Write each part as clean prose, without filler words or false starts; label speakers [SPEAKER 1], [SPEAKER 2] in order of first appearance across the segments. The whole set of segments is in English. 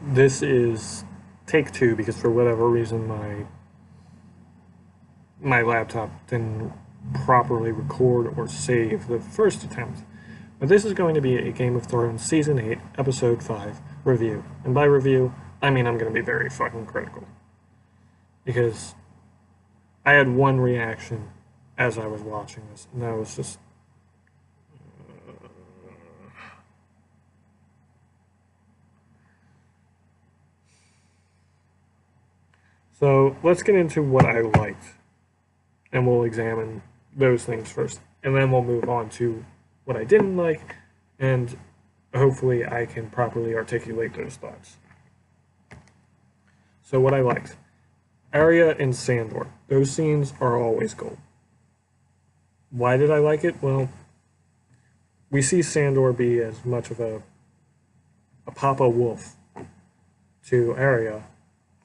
[SPEAKER 1] This is take two because for whatever reason my laptop didn't properly record or save the first attempt. But this is going to be a Game of Thrones Season 8, Episode 5 review. And by review, I mean I'm going to be very fucking critical. Because I had one reaction as I was watching this, and that was just... So let's get into what I liked, and we'll examine those things first. And then we'll move on to what I didn't like, and hopefully I can properly articulate those thoughts. So what I liked. Arya and Sandor. Those scenes are always gold. Why did I like it? Well, we see Sandor be as much of a Papa Wolf to Arya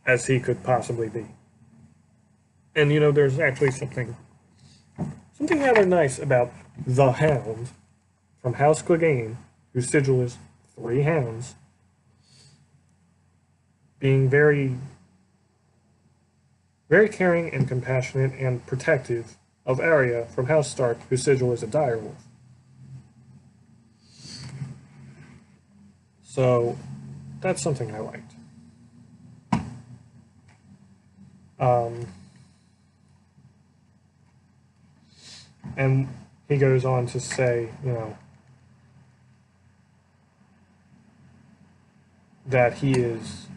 [SPEAKER 1] as he could possibly be. And you know, there's actually something rather nice about the Hound from House Clegane, whose sigil is 3 hounds, being very, very caring and compassionate and protective of Arya from House Stark, whose sigil is a direwolf. So that's something I liked. And he goes on to say, you know, that he is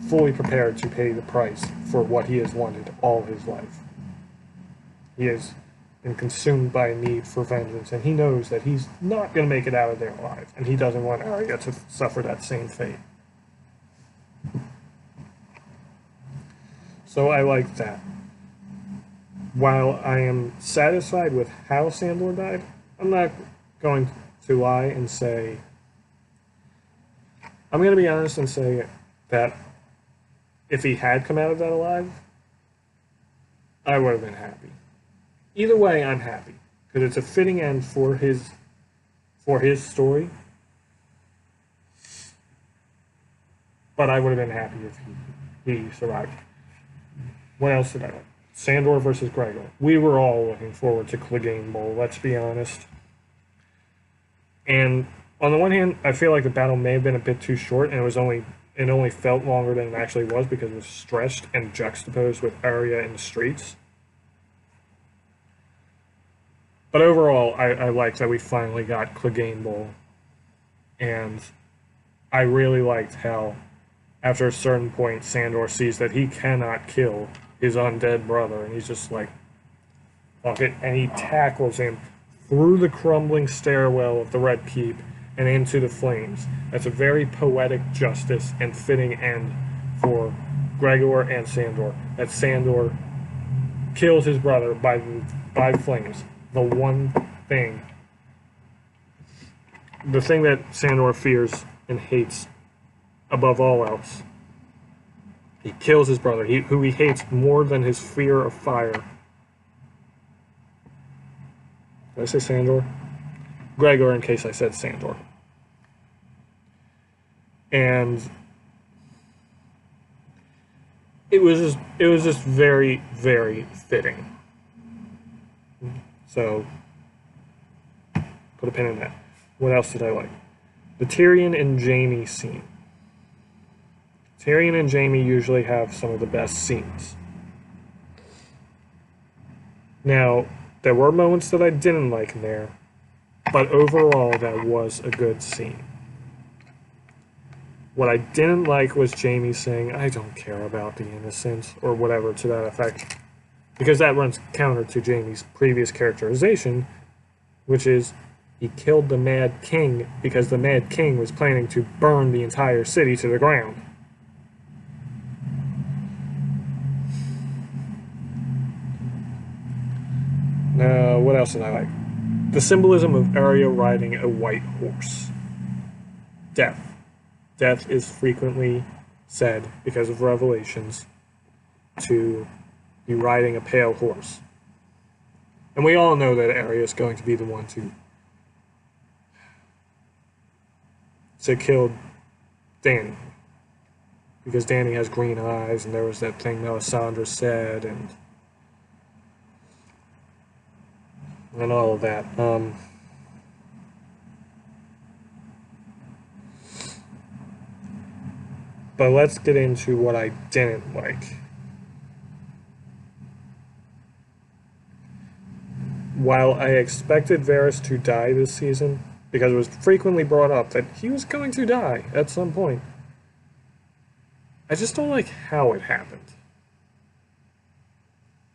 [SPEAKER 1] fully prepared to pay the price for what he has wanted all his life. He has been consumed by a need for vengeance, and he knows that he's not going to make it out of there alive, and he doesn't want Arya to suffer that same fate. So I like that. While I am satisfied with how Sandor died, I'm not going to lie and say... I'm going to be honest and say that if he had come out of that alive, I would have been happy. Either way, I'm happy, because it's a fitting end for his story. But I would have been happy if he survived. What else did I like? Sandor versus Gregor. We were all looking forward to Clegane Bowl, let's be honest. And on the one hand, I feel like the battle may have been a bit too short, and it only felt longer than it actually was because it was stretched and juxtaposed with Arya in the streets. But overall, I liked that we finally got Clegane Bowl. And I really liked how, after a certain point, Sandor sees that he cannot kill his undead brother, and he's just like, fuck it, and he tackles him through the crumbling stairwell of the Red Keep and into the flames. That's a very poetic justice and fitting end for Gregor and Sandor. That Sandor kills his brother by flames. The thing that Sandor fears and hates above all else. He kills his brother, who he hates more than his fear of fire. Did I say Sandor? Gregor, in case I said Sandor. And it was just very, very fitting. So put a pin in that. What else did I like? The Tyrion and Jaime scene. Tyrion and Jaime usually have some of the best scenes. Now, there were moments that I didn't like in there, but overall that was a good scene. What I didn't like was Jaime saying, I don't care about the innocent, or whatever to that effect, because that runs counter to Jaime's previous characterization, which is he killed the Mad King because the Mad King was planning to burn the entire city to the ground. What else did I like? The symbolism of Arya riding a white horse. Death. Death is frequently said, because of Revelations, to be riding a pale horse. And we all know that Arya is going to be the one to kill Dany. because Dany has green eyes, and there was that thing Melisandre said, and all of that. But let's get into what I didn't like. While I expected Varys to die this season, because it was frequently brought up that he was going to die at some point, I just don't like how it happened.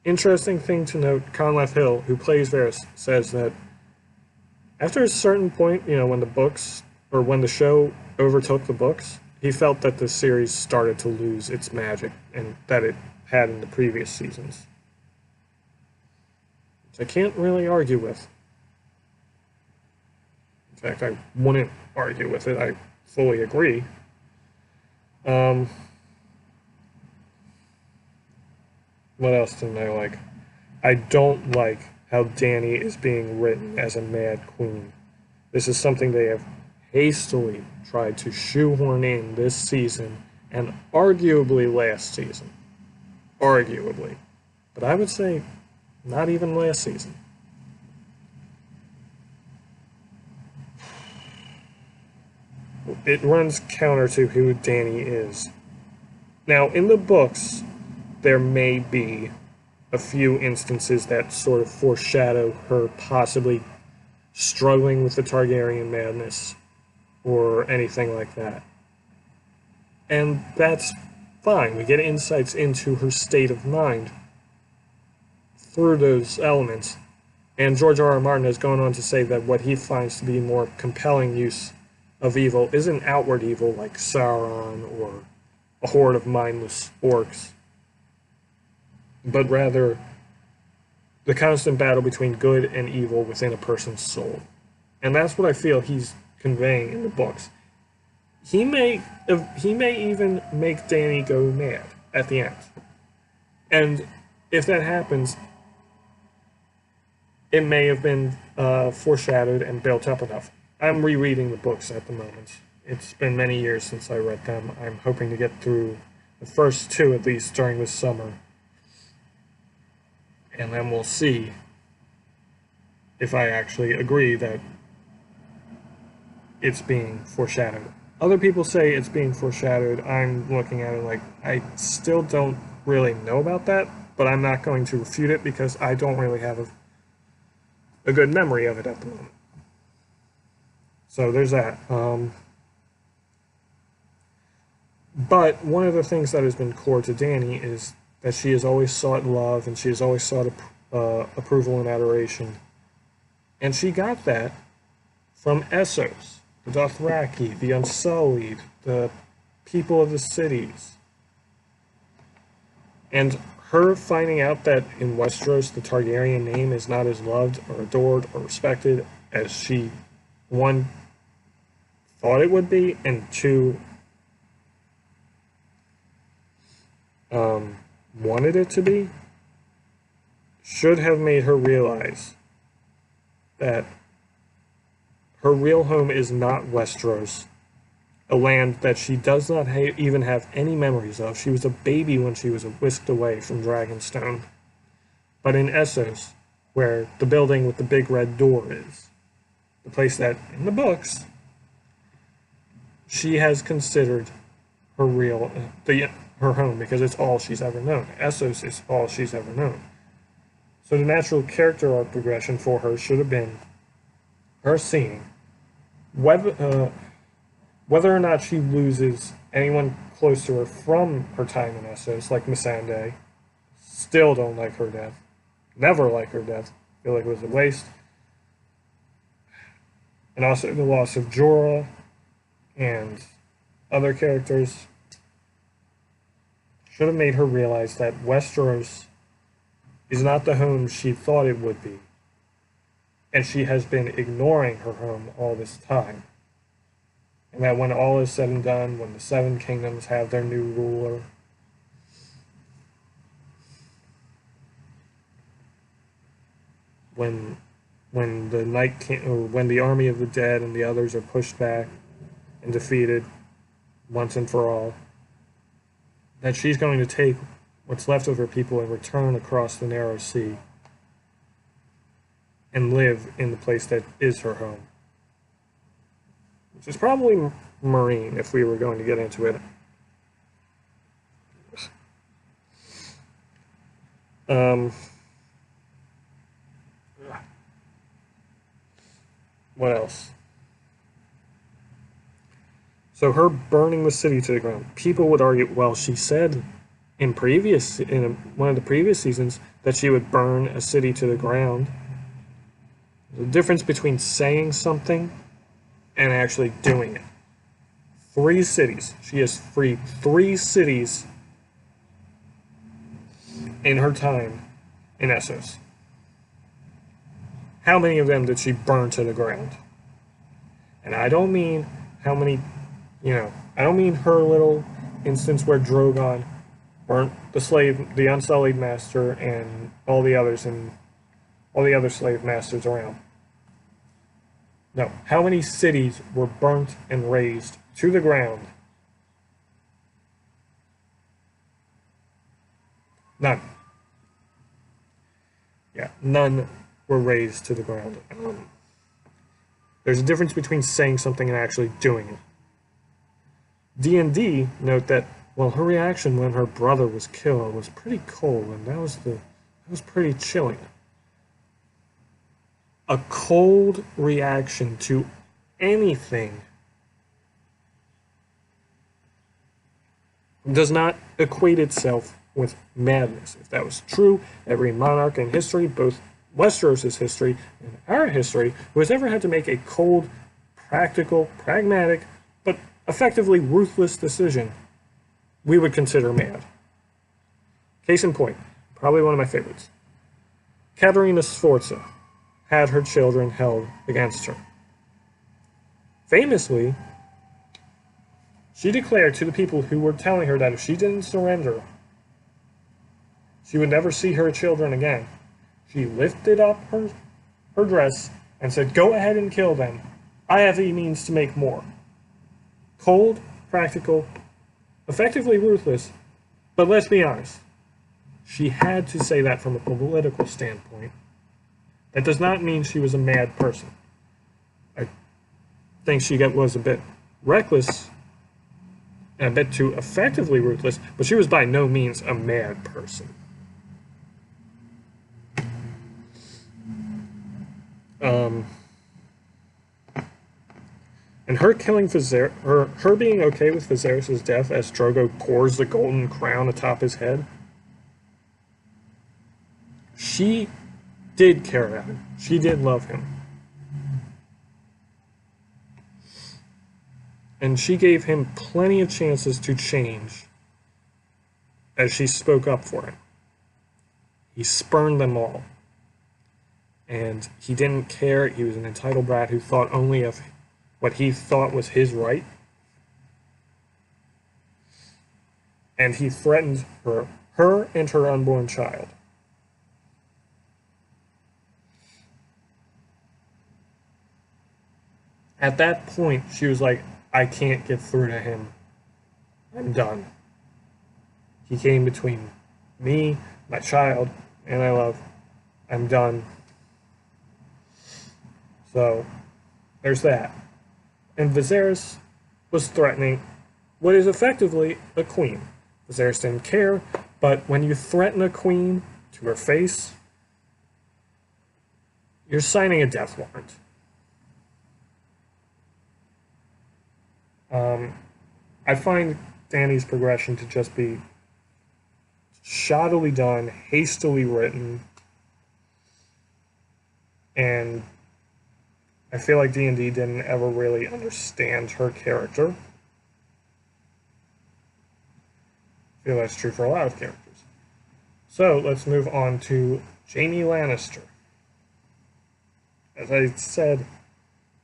[SPEAKER 1] Interesting thing to note, Conleth Hill, who plays Varys, says that after a certain point, when the books, or when the show overtook the books, he felt that the series started to lose its magic and that it had in the previous seasons. Which I can't really argue with. In fact, I wouldn't argue with it. I fully agree. What else didn't I like? I don't like how Dany is being written as a mad queen. This is something they have hastily tried to shoehorn in this season and arguably last season. Arguably. But I would say not even last season. It runs counter to who Dany is. Now, in the books, there may be a few instances that sort of foreshadow her possibly struggling with the Targaryen madness or anything like that. And that's fine. We get insights into her state of mind through those elements. And George R. R. Martin has gone on to say that what he finds to be more compelling use of evil isn't outward evil like Sauron or a horde of mindless orcs, but rather the constant battle between good and evil within a person's soul. And that's what I feel he's conveying in the books. He may even make Dany go mad at the end. And if that happens, it may have been foreshadowed and built up enough. I'm rereading the books at the moment. It's been many years since I read them. I'm hoping to get through the first two at least during this summer. And then we'll see if I actually agree that it's being foreshadowed. Other people say it's being foreshadowed. I'm looking at it like, I still don't really know about that, but I'm not going to refute it because I don't really have a good memory of it at the moment. So there's that. But one of the things that has been core to Dany is that she has always sought love and she has always sought approval and adoration. And she got that from Essos, the Dothraki, the Unsullied, the people of the cities. And her finding out that in Westeros the Targaryen name is not as loved or adored or respected as she, one, thought it would be, and two, wanted it to be, should have made her realize that her real home is not Westeros, a land that she does not even have any memories of. She was a baby when she was whisked away from Dragonstone. But in Essos, where the building with the big red door is, the place that, in the books, she has considered her her home, because it's all she's ever known. Essos is all she's ever known. So the natural character arc progression for her should have been her seeing whether or not she loses anyone close to her from her time in Essos, like Missandei. Still don't like her death. Never like her death. Feel like it was a waste. And also the loss of Jorah and other characters should have made her realize that Westeros is not the home she thought it would be. And she has been ignoring her home all this time. And that when all is said and done, when the Seven Kingdoms have their new ruler, when the army of the dead and the others are pushed back and defeated once and for all, that she's going to take what's left of her people and return across the narrow sea and live in the place that is her home. Which is probably Marine, if we were going to get into it. What else? So her burning the city to the ground. People would argue, well, she said in one of the previous seasons that she would burn a city to the ground. The difference between saying something and actually doing it. 3 cities. She has freed 3 cities in her time in Essos. How many of them did she burn to the ground? And I don't mean how many, I don't mean her little instance where Drogon burnt the Unsullied Master, and all the others and all the other slave masters around. No, how many cities were burnt and razed to the ground? None. Yeah, none were razed to the ground. There's a difference between saying something and actually doing it. D&D note that, well, her reaction when her brother was killed was pretty cold, and that was pretty chilling. A cold reaction to anything does not equate itself with madness. If that was true, every monarch in history, both Westeros' history and our history, who has ever had to make a cold, practical, pragmatic, but effectively ruthless decision, we would consider mad. Case in point, probably one of my favorites. Katerina Sforza had her children held against her. Famously, she declared to the people who were telling her that if she didn't surrender, she would never see her children again. She lifted up her dress and said, "Go ahead and kill them. I have the means to make more." Cold, practical, effectively ruthless, but let's be honest. She had to say that from a political standpoint. That does not mean she was a mad person. I think she was a bit reckless and a bit too effectively ruthless, but she was by no means a mad person. And her killing her being okay with Viserys' death as Drogo pours the golden crown atop his head, she did care about him. She did love him. And she gave him plenty of chances to change as she spoke up for him. He spurned them all. And he didn't care. He was an entitled brat who thought only of what he thought was his right. And he threatened her and her unborn child. At that point, she was like, I can't get through to him. I'm done. He came between me, my child, and I love. I'm done. So, there's that. And Viserys was threatening what is effectively a queen. Viserys didn't care, but when you threaten a queen to her face, you're signing a death warrant. I find Dany's progression to just be shoddily done, hastily written, and I feel like D&D didn't ever really understand her character. I feel that's true for a lot of characters. So, let's move on to Jaime Lannister. As I said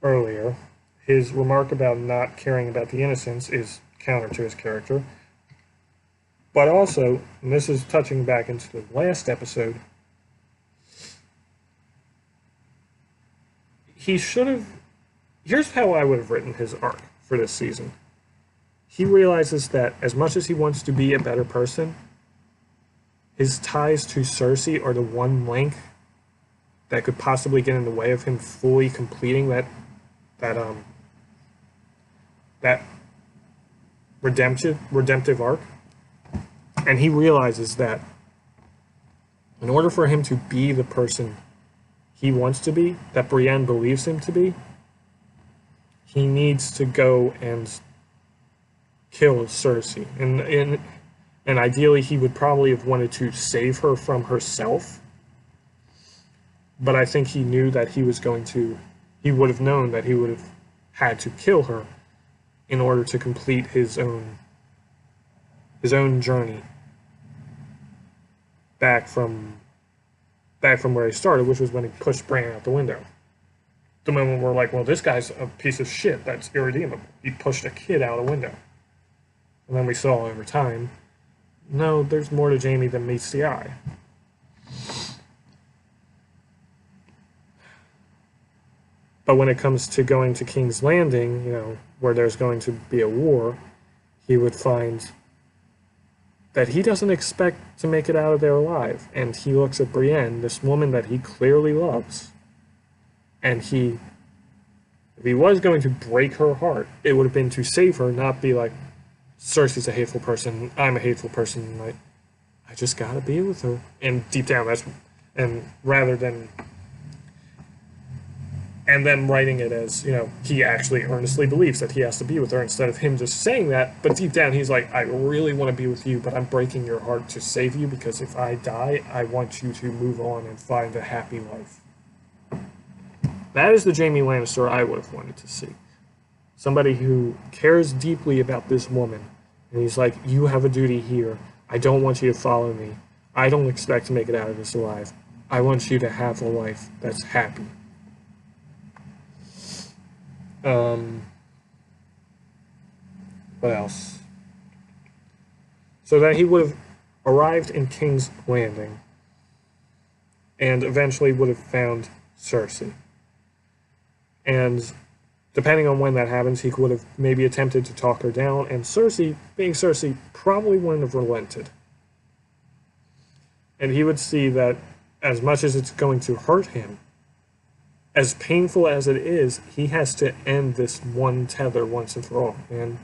[SPEAKER 1] earlier, his remark about not caring about the innocents is counter to his character. But also, and this is touching back into the last episode, he should have... Here's how I would have written his arc for this season. he realizes that as much as he wants to be a better person, his ties to Cersei are the one link that could possibly get in the way of him fully completing that that redemptive arc. And he realizes that in order for him to be the person he wants to be, that Brienne believes him to be, he needs to go and kill Cersei. And ideally, he would probably have wanted to save her from herself. But I think he knew that he would have known that he would have had to kill her in order to complete his own journey back from where he started, which was when he pushed Bran out the window. The moment we're like, well, this guy's a piece of shit that's irredeemable. He pushed a kid out a window. And then we saw over time, no, there's more to Jaime than meets the eye. But when it comes to going to King's Landing, where there's going to be a war, he would find that he doesn't expect to make it out of there alive. And he looks at Brienne, this woman that he clearly loves, and if he was going to break her heart, it would have been to save her, not be like, Cersei's a hateful person, I'm a hateful person, like, I just gotta be with her. And deep down, rather than, and then writing it as, he actually earnestly believes that he has to be with her, instead of him just saying that, but deep down he's like, I really want to be with you, but I'm breaking your heart to save you, because if I die, I want you to move on and find a happy life. That is the Jaime Lannister I would have wanted to see. Somebody who cares deeply about this woman, and he's like, you have a duty here, I don't want you to follow me, I don't expect to make it out of this alive, I want you to have a life that's happy. What else? So that he would have arrived in King's Landing and eventually would have found Cersei. And depending on when that happens, he would have maybe attempted to talk her down, and Cersei, being Cersei, probably wouldn't have relented. And he would see that as much as it's going to hurt him, as painful as it is, he has to end this one tether once and for all, and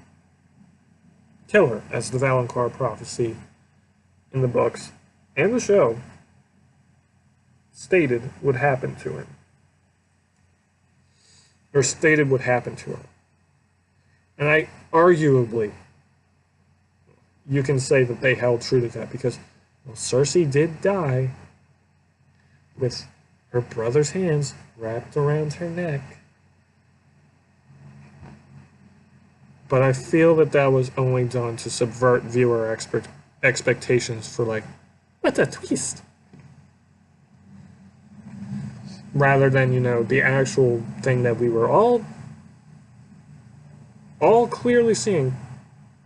[SPEAKER 1] kill her, as the Valonqar prophecy in the books and the show stated would happen to him. Or stated would happen to her. And arguably, you can say that they held true to that, because Cersei did die with her brother's hands wrapped around her neck. But I feel that was only done to subvert viewer expectations for, like, what a twist! Rather than, the actual thing that we were all clearly seeing,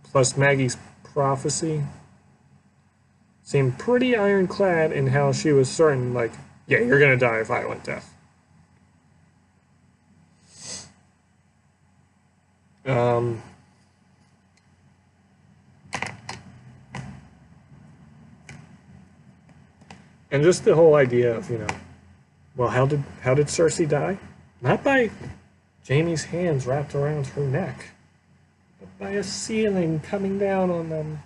[SPEAKER 1] plus Maggie's prophecy seemed pretty ironclad in how she was certain, like, yeah, you're gonna die a violent death. And just the whole idea of, well, how did Cersei die? Not by Jaime's hands wrapped around her neck, but by a ceiling coming down on them.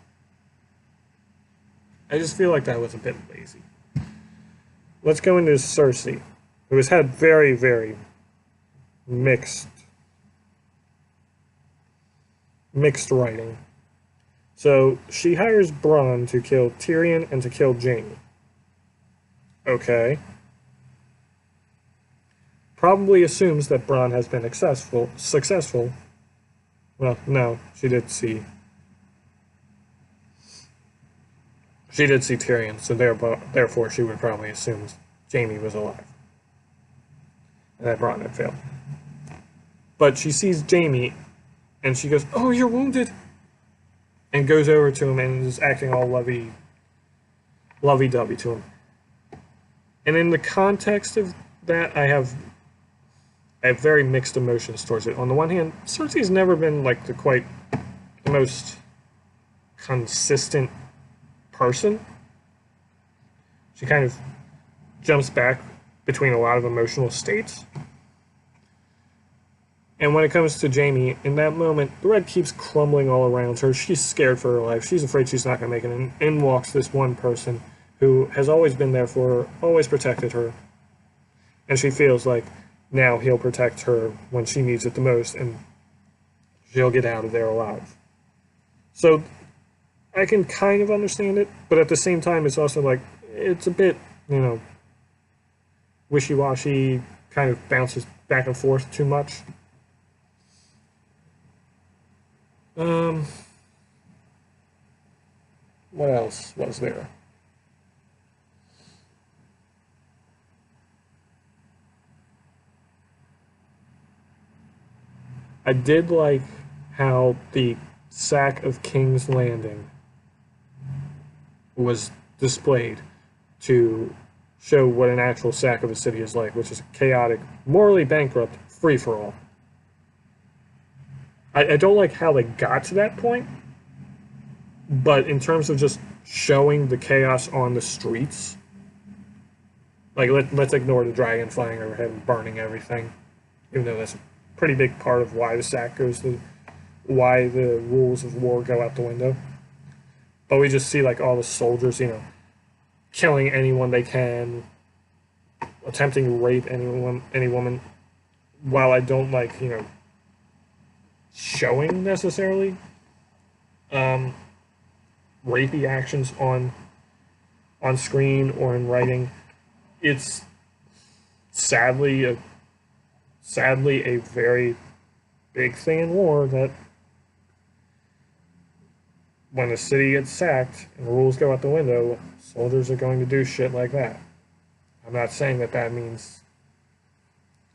[SPEAKER 1] I just feel like that was a bit lazy. Let's go into Cersei, who has had very, very mixed writing. So she hires Bronn to kill Tyrion and to kill Jaime. Okay. Probably assumes that Bronn has been successful. Well, no, she did see Tyrion, so therefore she would probably assume Jaime was alive. And that Bronn had failed. But she sees Jaime, and she goes, "Oh, you're wounded!" And goes over to him and is acting all lovey-dovey to him. And in the context of that, I have very mixed emotions towards it. On the one hand, Cersei's never been like the quite the most consistent person. She kind of jumps back between a lot of emotional states. And when it comes to Jamie, in that moment, the red keeps crumbling all around her. She's scared for her life. She's afraid she's not going to make it. And in walks this one person who has always been there for her, always protected her. And she feels like now he'll protect her when she needs it the most, and she'll get out of there alive. So I can kind of understand it, but at the same time, it's also like, it's a bit, wishy-washy, kind of bounces back and forth too much. What else was there? I did like how the sack of King's Landing was displayed to show what an actual sack of a city is like, which is a chaotic, morally bankrupt free-for-all. I don't like how they got to that point, but in terms of just showing the chaos on the streets, like let's ignore the dragon flying overhead and burning everything, even though that's a pretty big part of why the sack goes to, why the rules of war go out the window. But we just see like all the soldiers, killing anyone they can, attempting to rape any woman. While I don't like, showing necessarily rapey actions on screen or in writing, it's sadly a very big thing in war that when a city gets sacked and rules go out the window, soldiers are going to do shit like that. I'm not saying that means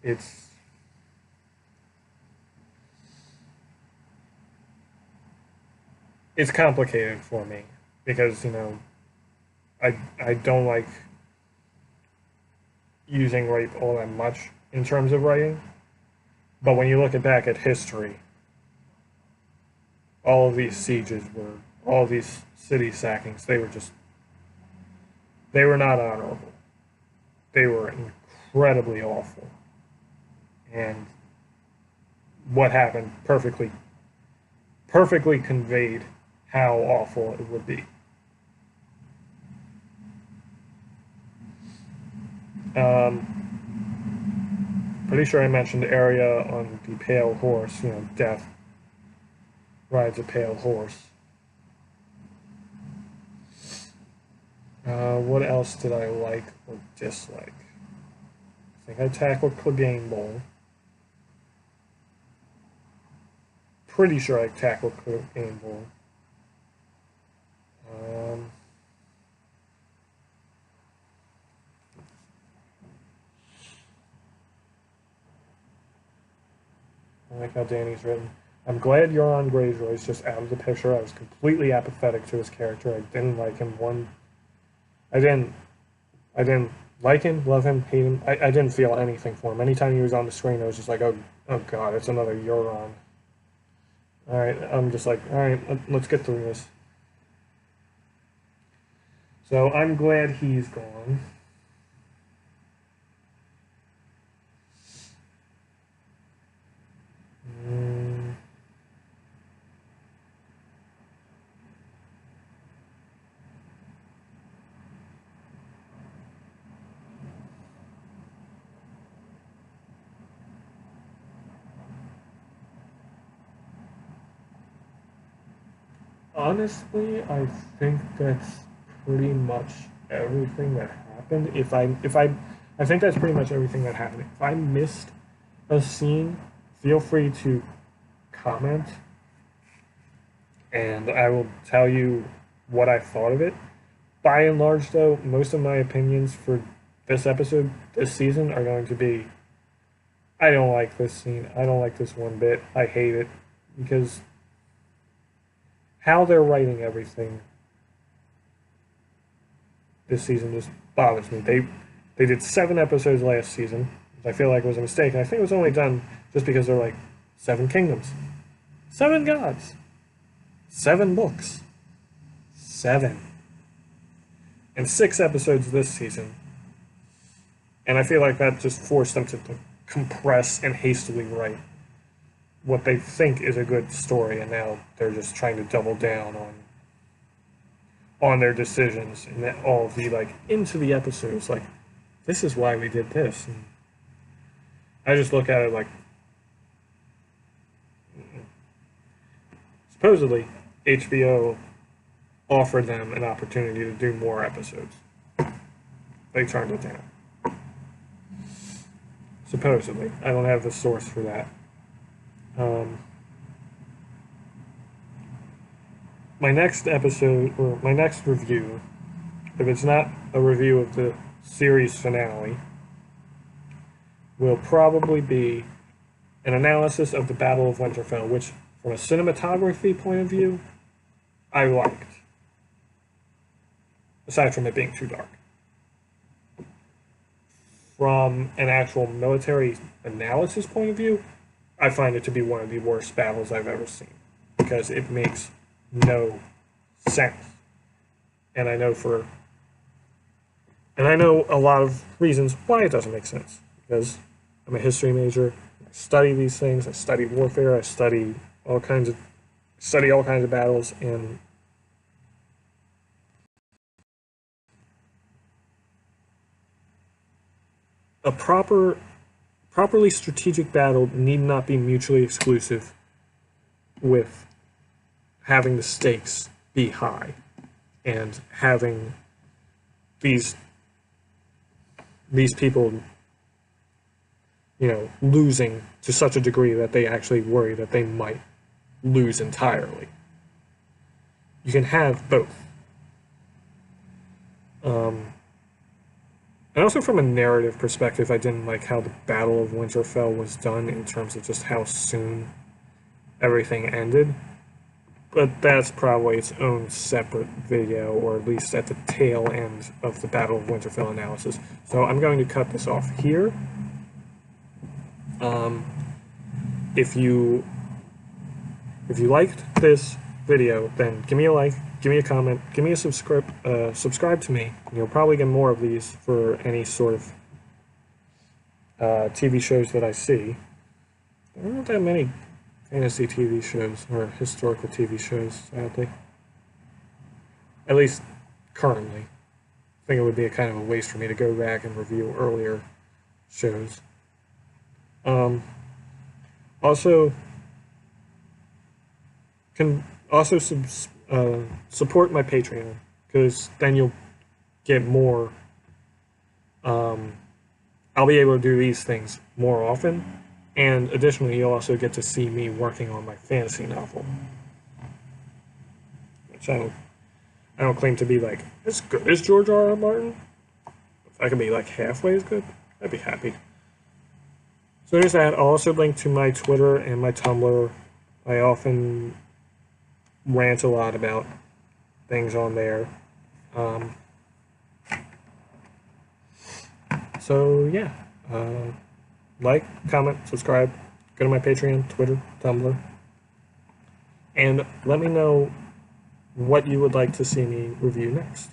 [SPEAKER 1] it's complicated for me because, I don't like using rape all that much in terms of writing. But when you look back at history, all of these sieges all of these city sackings, they were not honorable. They were incredibly awful. And what happened perfectly conveyed how awful it would be. Pretty sure I mentioned Arya on the pale horse, death rides a pale horse. What else did I like or dislike? I think I tackled Clegane Bowl. Pretty sure I tackled Clegane Bowl. I like how Danny's written. I'm glad Euron Greyjoy's just out of the picture. I was completely apathetic to his character. I didn't like him I didn't like him, love him, hate him. I didn't feel anything for him. Anytime he was on the screen, I was just like, oh god, it's another Euron. Alright, I'm just like, alright, let's get through this. So I'm glad he's gone. Honestly, I think that's pretty much everything that happened. I think that's pretty much everything that happened. If I missed a scene, feel free to comment, and I will tell you what I thought of it. By and large, though, most of my opinions for this episode, this season, are going to be, I don't like this scene. I don't like this one bit. I hate it because how they're writing everything this season just bothers me. They did 7 episodes last season, which I feel like was a mistake. And I think it was only done just because they're like 7 kingdoms, 7 gods. 7 books. 7. And 6 episodes this season. And I feel like that just forced them to compress and hastily write what they think is a good story, and now they're just trying to double down on their decisions and all of the, like, into the episodes, like, this is why we did this. And I just look at it like, supposedly HBO offered them an opportunity to do more episodes. They turned it down. Supposedly. I don't have the source for that. My next episode, or my next review, if it's not a review of the series finale, will probably be an analysis of the Battle of Winterfell, which, from a cinematography point of view, I liked. Aside from it being too dark. From an actual military analysis point of view, I find it to be one of the worst battles I've ever seen. Because it makes no sense. And I know a lot of reasons why it doesn't make sense. Because I'm a history major, I study these things, I study warfare, I study all kinds of battles, and a properly strategic battle need not be mutually exclusive with having the stakes be high and having these people, losing to such a degree that they actually worry that they might lose entirely. You can have both. And also from a narrative perspective, I didn't like how the Battle of Winterfell was done in terms of just how soon everything ended. But that's probably its own separate video, or at least at the tail end of the Battle of Winterfell analysis. So I'm going to cut this off here. If you liked this video, then give me a like, give me a comment, give me a subscribe to me. You'll probably get more of these for any sort of TV shows that I see. There aren't that many fantasy TV shows or historical TV shows, sadly. At least currently. I think it would be a kind of a waste for me to go back and review earlier shows. Also, can also support my Patreon, because then you'll get more. I'll be able to do these things more often, and additionally, you'll also get to see me working on my fantasy novel, which I don't claim to be like as good as George R.R. Martin. If I could be like halfway as good, I'd be happy. So there's that. I'll also link to my Twitter and my Tumblr. I often rant a lot about things on there. So yeah, like, comment, subscribe, go to my Patreon, Twitter, Tumblr, and let me know what you would like to see me review next.